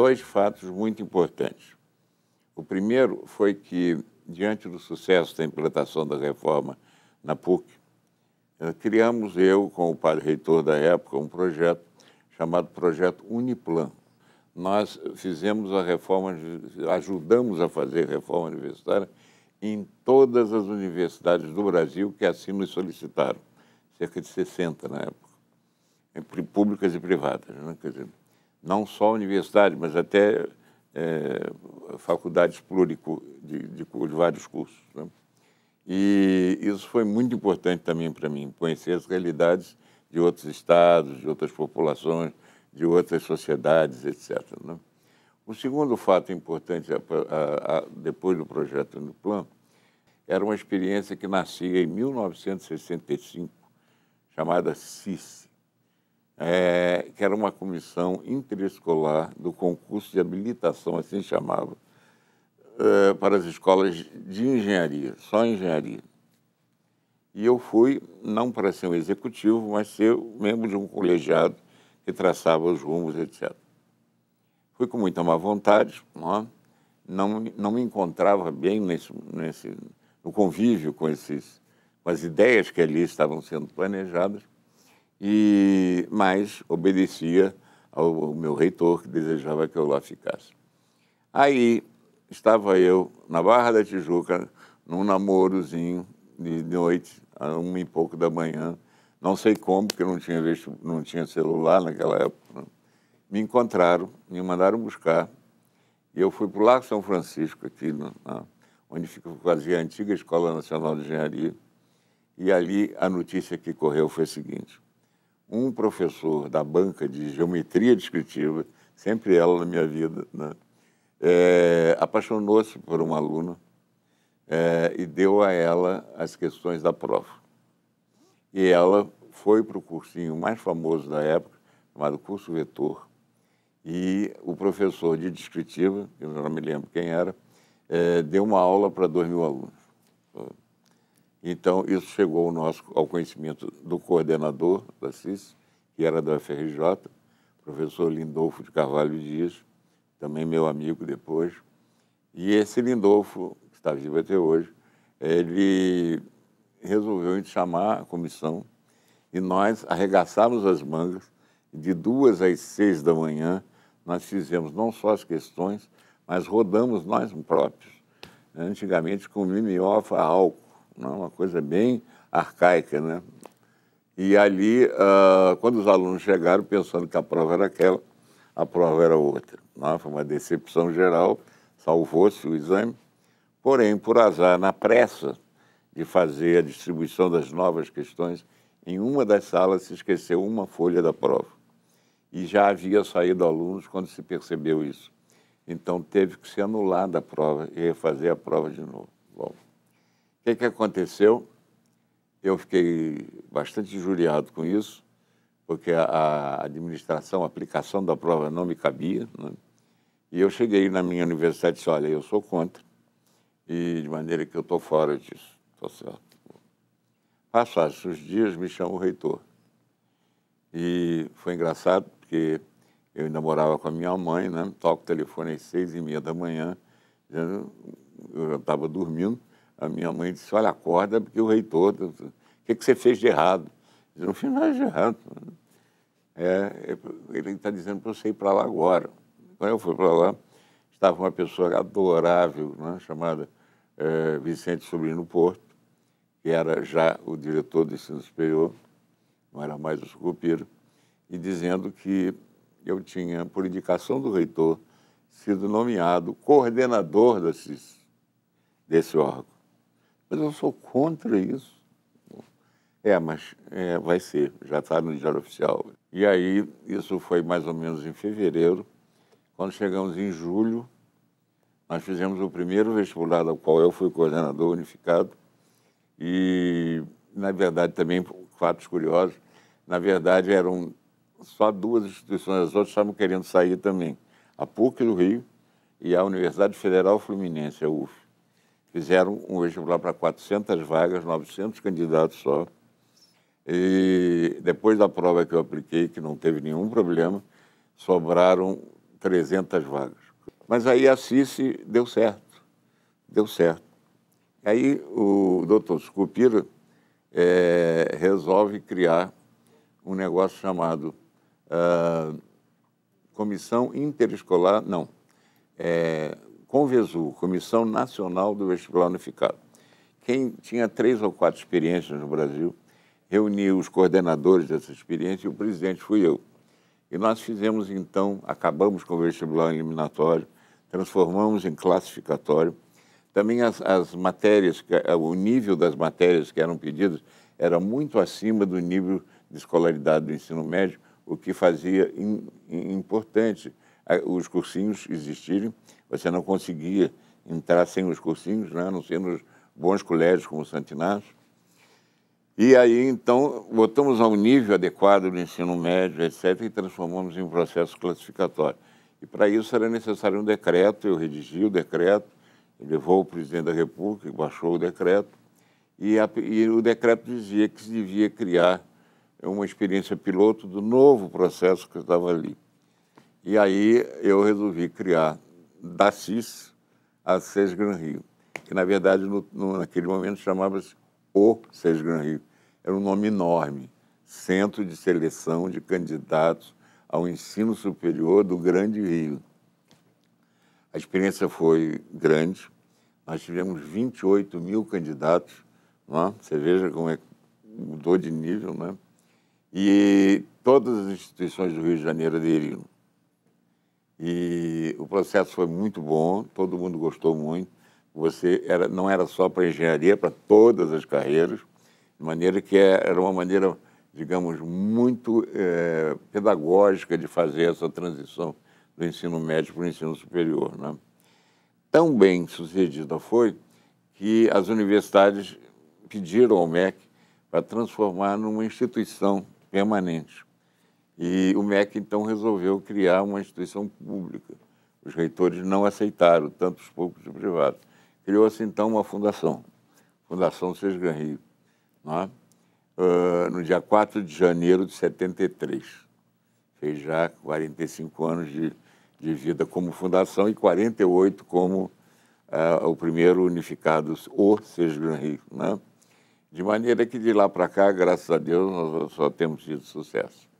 dois fatos muito importantes. O primeiro foi que, diante do sucesso da implantação da reforma na PUC, criamos, eu com o padre reitor da época, um projeto chamado Projeto Uniplan. Nós fizemos a reforma, ajudamos a fazer a reforma universitária em todas as universidades do Brasil que assim nos solicitaram, cerca de 60 na época, entre públicas e privadas, né? Quer dizer, não só universidades, mas até faculdades de vários cursos, né? E isso foi muito importante também para mim, conhecer as realidades de outros estados, de outras populações, de outras sociedades, etc., né? O segundo fato importante, depois do projeto Uniplan, era uma experiência que nascia em 1965, chamada CIS, que era uma comissão interescolar do concurso de habilitação, assim chamava, para as escolas de engenharia, só engenharia. E eu fui, não para ser um executivo, mas ser membro de um colegiado que traçava os rumos, etc. Fui com muita má vontade, não me encontrava bem no convívio com as ideias que ali estavam sendo planejadas, mas obedecia ao meu reitor, que desejava que eu lá ficasse. Aí estava eu na Barra da Tijuca, num namorozinho de noite, a 1 e pouco da manhã, não sei como, porque não tinha celular naquela época, né? Me encontraram, me mandaram buscar, e eu fui para o Largo São Francisco, aqui, onde fazia a antiga Escola Nacional de Engenharia, e ali a notícia que correu foi a seguinte: um professor da banca de geometria descritiva, sempre ela na minha vida, né, apaixonou-se por uma aluna e deu a ela as questões da prova. E ela foi para o cursinho mais famoso da época, chamado Curso Vetor, e o professor de descritiva, eu não me lembro quem era, deu uma aula para 2.000 alunos. Então, isso chegou ao conhecimento do coordenador da CIS, que era da UFRJ, professor Lindolfo de Carvalho Dias, também meu amigo depois. E esse Lindolfo, que está vivo até hoje, ele resolveu chamar a comissão e nós arregaçamos as mangas. De 2 às 6 da manhã, nós fizemos não só as questões, mas rodamos nós próprios. Antigamente com mimeógrafo a álcool, uma coisa bem arcaica, né? E ali, quando os alunos chegaram pensando que a prova era aquela, a prova era outra. Foi uma decepção geral, salvou-se o exame. Porém, por azar, na pressa de fazer a distribuição das novas questões, em uma das salas se esqueceu uma folha da prova. E já havia saído alunos quando se percebeu isso. Então, teve que ser anulada a prova e refazer a prova de novo. Bom, o que aconteceu? Eu fiquei bastante injuriado com isso, porque a administração, a aplicação da prova não me cabia, né? E eu cheguei na minha universidade e disse: olha, eu sou contra, e de maneira que eu estou fora disso. Estou certo. Passados os dias, me chamou o reitor. E foi engraçado, porque eu ainda morava com a minha mãe, né? Toco o telefone às 6h30 da manhã, eu já estava dormindo. A minha mãe disse: olha, acorda, porque o reitor, o que você fez de errado? Eu não fiz nada de errado. Ele está dizendo para você ir para lá agora. Quando eu fui para lá, estava uma pessoa adorável, né, chamada Vicente Sobrinho Porto, que era já o diretor do ensino superior, não era mais o sucupira, e dizendo que eu tinha, por indicação do reitor, sido nomeado coordenador desse órgão. Mas eu sou contra isso. Mas vai ser, já está no Diário Oficial. E aí, isso foi mais ou menos em fevereiro. Quando chegamos em julho, nós fizemos o primeiro vestibular, do qual eu fui coordenador unificado. E, na verdade, também, fatos curiosos, na verdade, eram só 2 instituições, as outras estavam querendo sair também. A PUC do Rio e a Universidade Federal Fluminense, a UF. Fizeram um vestibular para 400 vagas, 900 candidatos só. E depois da prova que eu apliquei, que não teve nenhum problema, sobraram 300 vagas. Mas aí a CICE deu certo, deu certo. Aí o doutor Sucupira resolve criar um negócio chamado Comissão Interescolar, não, Convesul, Comissão Nacional do Vestibular Unificado. Quem tinha 3 ou 4 experiências no Brasil, reuniu os coordenadores dessa experiência e o presidente fui eu. E nós fizemos, então, acabamos com o vestibular eliminatório, transformamos em classificatório. Também as matérias, o nível das matérias que eram pedidas era muito acima do nível de escolaridade do ensino médio, o que fazia importante os cursinhos existirem. Você não conseguia entrar sem os cursinhos, né? A não ser nos bons colégios como o Santo Inácio. E aí, então, botamos a um nível adequado do ensino médio, etc., e transformamos em um processo classificatório. E para isso era necessário um decreto, eu redigi o decreto, levou o presidente da República, baixou o decreto, e o decreto dizia que se devia criar uma experiência piloto do novo processo que estava ali. E aí eu resolvi criar da CICE a SESGRAN Rio, que na verdade naquele momento chamava-se o SESGRAN Rio. Era um nome enorme, Centro de Seleção de Candidatos ao Ensino Superior do Grande Rio. A experiência foi grande, nós tivemos 28 mil candidatos, não é? Você veja como é que mudou de nível, né? E todas as instituições do Rio de Janeiro aderiram. E o processo foi muito bom, todo mundo gostou muito. Não era só para engenharia, para todas as carreiras, de maneira que era uma maneira, digamos, muito pedagógica de fazer essa transição do ensino médio para o ensino superior, né? Tão bem sucedida foi que as universidades pediram ao MEC para transformar numa instituição permanente. E o MEC, então, resolveu criar uma instituição pública. Os reitores não aceitaram, tanto os públicos como os privados. Criou-se, então, uma fundação, Fundação SESGRAN Rio, não é? No dia 4 de janeiro de 73. Fez já 45 anos de vida como fundação e 48 como o primeiro unificado, o SESGRAN Rio, né? De maneira que de lá para cá, graças a Deus, nós só temos tido sucesso.